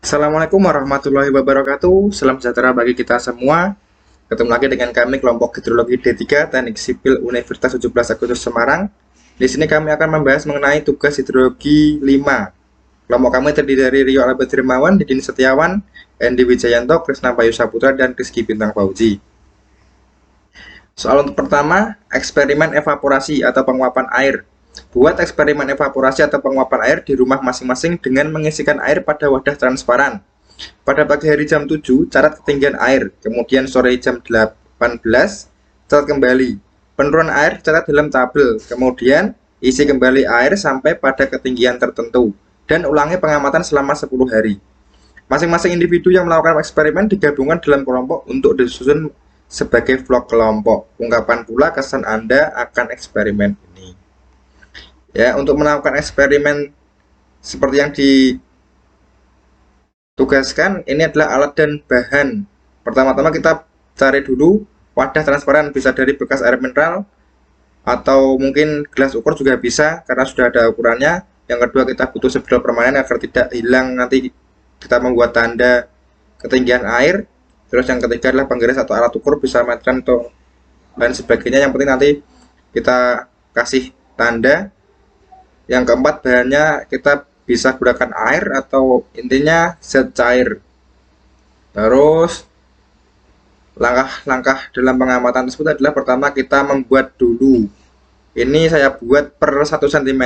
Assalamualaikum warahmatullahi wabarakatuh. Salam sejahtera bagi kita semua. Ketemu lagi dengan kami kelompok Hidrologi D3 Teknik Sipil Universitas 17 Agustus Semarang. Di sini kami akan membahas mengenai tugas hidrologi 5. Kelompok kami terdiri dari Rio Albert Hermawan, Didin Setiawan, Endi Wijayanto, Krisna Bayu Saputra, dan Rizky Bintang Fauzi. Soal untuk pertama, eksperimen evaporasi atau penguapan air. Buat eksperimen evaporasi atau penguapan air di rumah masing-masing dengan mengisikan air pada wadah transparan. Pada pagi hari jam 7, catat ketinggian air. Kemudian sore jam 18, catat kembali. Penurunan air catat dalam tabel. Kemudian isi kembali air sampai pada ketinggian tertentu. Dan ulangi pengamatan selama 10 hari. Masing-masing individu yang melakukan eksperimen digabungkan dalam kelompok untuk disusun sebagai vlog kelompok. Ungkapkan pula kesan Anda akan eksperimen ini. Ya, untuk melakukan eksperimen seperti yang ditugaskan, ini adalah alat dan bahan. Pertama-tama kita cari dulu wadah transparan, bisa dari bekas air mineral atau mungkin gelas ukur juga bisa karena sudah ada ukurannya. Yang kedua, kita butuh spidol permanen agar tidak hilang nanti kita membuat tanda ketinggian air. Terus yang ketiga adalah penggaris atau alat ukur, bisa meteran atau dan sebagainya. Yang penting nanti kita kasih tanda. Yang keempat, bahannya kita bisa gunakan air atau intinya zat cair. Terus langkah-langkah dalam pengamatan tersebut adalah pertama kita membuat dulu. Ini saya buat per 1 cm.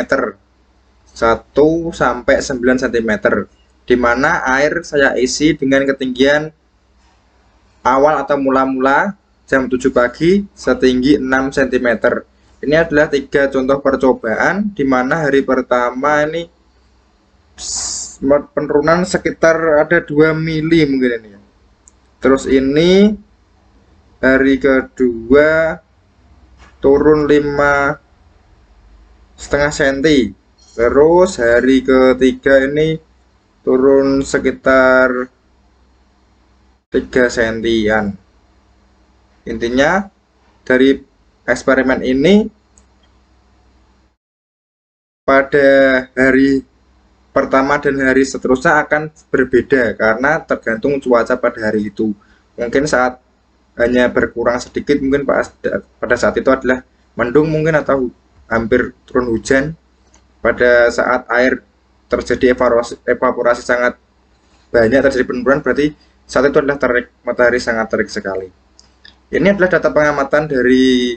1 sampai 9 cm. Di mana air saya isi dengan ketinggian awal atau mula-mula jam 7 pagi setinggi 6 cm. Ini adalah 3 contoh percobaan di mana hari pertama ini penurunan sekitar ada 2 mili mungkin ini. Terus ini hari kedua turun 5,5 cm. Terus hari ketiga ini turun sekitar 3 sentian. Intinya dari eksperimen ini pada hari pertama dan hari seterusnya akan berbeda karena tergantung cuaca pada hari itu. Mungkin saat hanya berkurang sedikit, mungkin pada saat itu adalah mendung mungkin atau hampir turun hujan. Pada saat air terjadi evaporasi sangat banyak, terjadi penurunan, berarti saat itu adalah terik matahari sangat terik sekali. Ini adalah data pengamatan dari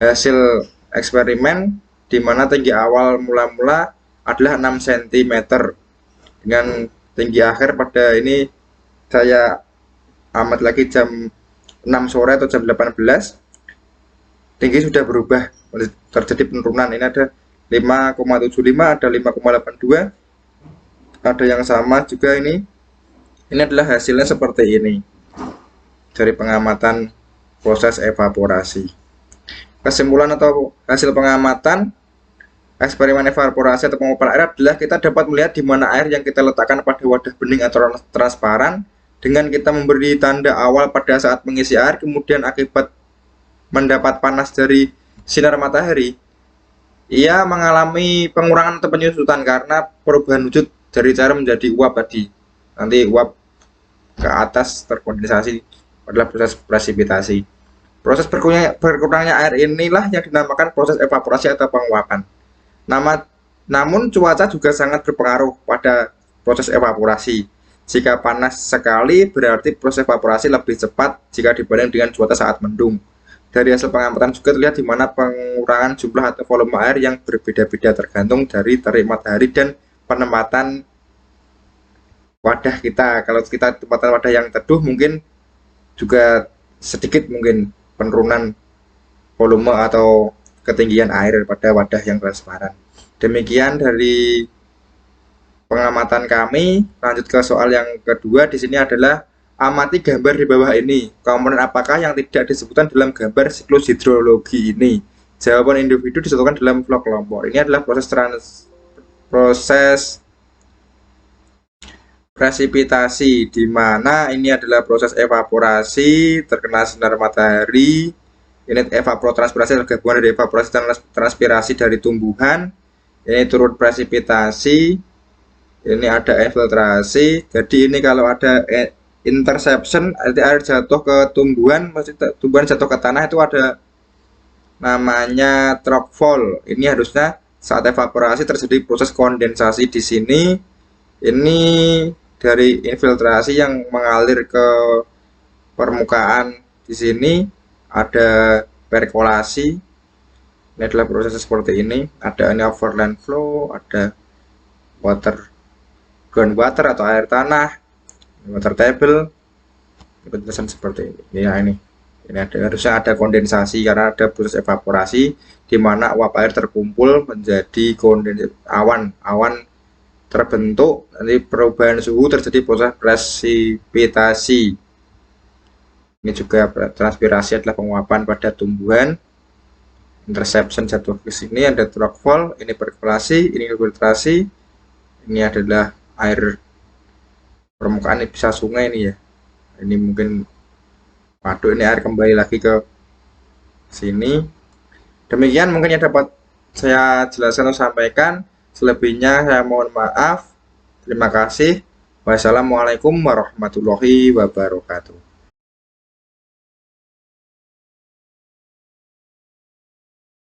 hasil eksperimen di mana tinggi awal mula-mula adalah 6 cm dengan tinggi akhir pada ini saya amat lagi jam 6 sore atau jam 18 tinggi sudah berubah, terjadi penurunan. Ini ada 5,75, ada 5,82, ada yang sama juga ini. Ini adalah hasilnya seperti ini dari pengamatan proses evaporasi. Kesimpulan atau hasil pengamatan eksperimen evaporasi atau penguapan air adalah kita dapat melihat di mana air yang kita letakkan pada wadah bening atau transparan dengan kita memberi tanda awal pada saat mengisi air, kemudian akibat mendapat panas dari sinar matahari, ia mengalami pengurangan atau penyusutan karena perubahan wujud dari cair menjadi uap tadi. Nanti uap ke atas terkondensasi adalah proses presipitasi. Proses berkurangnya air inilah yang dinamakan proses evaporasi atau penguapan. Namun cuaca juga sangat berpengaruh pada proses evaporasi. Jika panas sekali berarti proses evaporasi lebih cepat jika dibanding dengan cuaca saat mendung. Dari hasil pengamatan juga terlihat di mana pengurangan jumlah atau volume air yang berbeda-beda tergantung dari terik matahari dan penempatan wadah kita. Kalau kita tempatan wadah yang teduh mungkin juga sedikit mungkin penurunan volume atau ketinggian air pada wadah yang transparan. Demikian dari pengamatan kami. Lanjut ke soal yang kedua. Di sini adalah amati gambar di bawah ini. Komponen apakah yang tidak disebutkan dalam gambar siklus hidrologi ini? Jawaban individu disatukan dalam vlog kelompok. Ini adalah proses presipitasi, di mana ini adalah proses evaporasi terkena sinar matahari. Ini evapotranspirasi adalah gabungan dari evaporasi dan transpirasi dari tumbuhan. Ini turun presipitasi. Ini ada infiltrasi. Jadi ini kalau ada interception, arti air jatuh ke tumbuhan, maksudnya tumbuhan jatuh ke tanah itu ada namanya drop fall. Ini harusnya saat evaporasi terjadi proses kondensasi di sini. Ini dari infiltrasi yang mengalir ke permukaan. Di sini ada perkolasi. Ini adalah proses seperti ini. Ada ini overland flow, ada water groundwater atau air tanah, water table, penjelasan seperti ini. Ya ini ada, harusnya ada kondensasi karena ada proses evaporasi di mana uap air terkumpul menjadi awan terbentuk, nanti perubahan suhu terjadi proses presipitasi. Ini juga transpirasi adalah penguapan pada tumbuhan. Interception jatuh ke sini, ada rockfall, ini perkolasi, ini infiltrasi, ini adalah air permukaan, ini bisa sungai ini ya. Ini mungkin waduh, ini air kembali lagi ke sini. Demikian mungkin yang dapat saya jelaskan atau sampaikan. Selebihnya saya mohon maaf. Terima kasih. Wassalamualaikum warahmatullahi wabarakatuh.